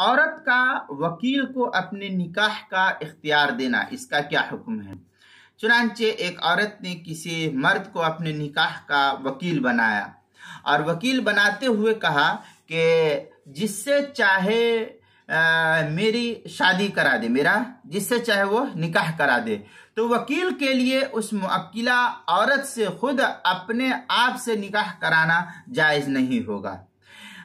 औरत का वकील को अपने निकाह का इख्तियार देना, इसका क्या हुक्म है। चुनांचे एक औरत ने किसी मर्द को अपने निकाह का वकील बनाया और वकील बनाते हुए कहा कि जिससे चाहे मेरी शादी करा दे, मेरा जिससे चाहे वो निकाह करा दे। तो वकील के लिए उस मुअक्किला औरत से खुद अपने आप से निकाह कराना जायज़ नहीं होगा,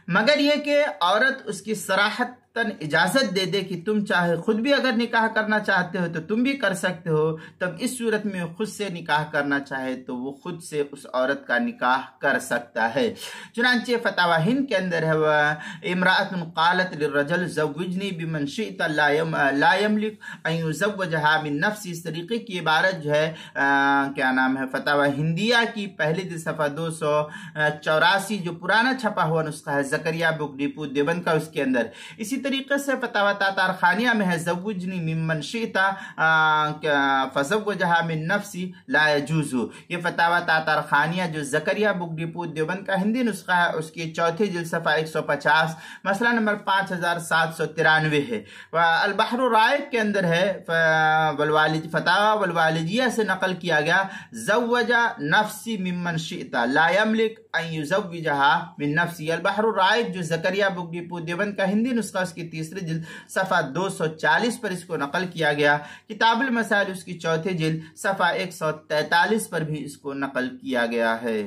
मगर यह कि औरत उसकी सराहतन इजाज़त दे दे कि तुम चाहे खुद भी अगर निकाह करना चाहते हो तो तुम भी कर सकते हो। तब इस सूरत में खुद से निकाह करना चाहे तो वो खुद से उस औरत का निकाह कर सकता है। चुनांचे फतावा हिंद के अंदर है वह इमराअतुन क़ालत लिर्रजुल ज़व्विजनी बिमन शिअत ला यमलिक अन युज़व्वजहा मिन नफ्सी। इस तरीके की इबारत जो है क्या नाम है, फतावा हिंदिया की पहली सफ़ा 284 जो पुराना छपा हुआ नुस्खा है ज़करिया बुक डिपो देवबंद का, उसके अंदर इसी तरीके से फतावा तातारखानिया में है ज़व्विजनी मिम्मन शिअता फज़व्वजहा मिन नफ्सी ला यजूज़ु। ये फतावा तातारखानिया जो ज़करिया बुक डिपो देवबंद का हिंदी नुस्खा है उसकी चौथी जिल्द सफ़ा 150 मसला नंबर 5793 है। अल बहर राइक के अंदर है फतावा वलवालिदिया से नकल किया गया ज़व्वजा नफ्सी मिम्मन शिअता ला यमलिक अन युज़व्विजहा मिन नफ्सी। अल बहर राइक जो ज़करिया बुक डिपो देवबंद का हिंदी नुस्खा उसकी तीसरी जिल्द सफ़ा 240 पर इसको नकल किया गया। किताबुल मसाइल उसकी चौथी जिल्द सफ़ा 143 पर भी इसको नकल किया गया है।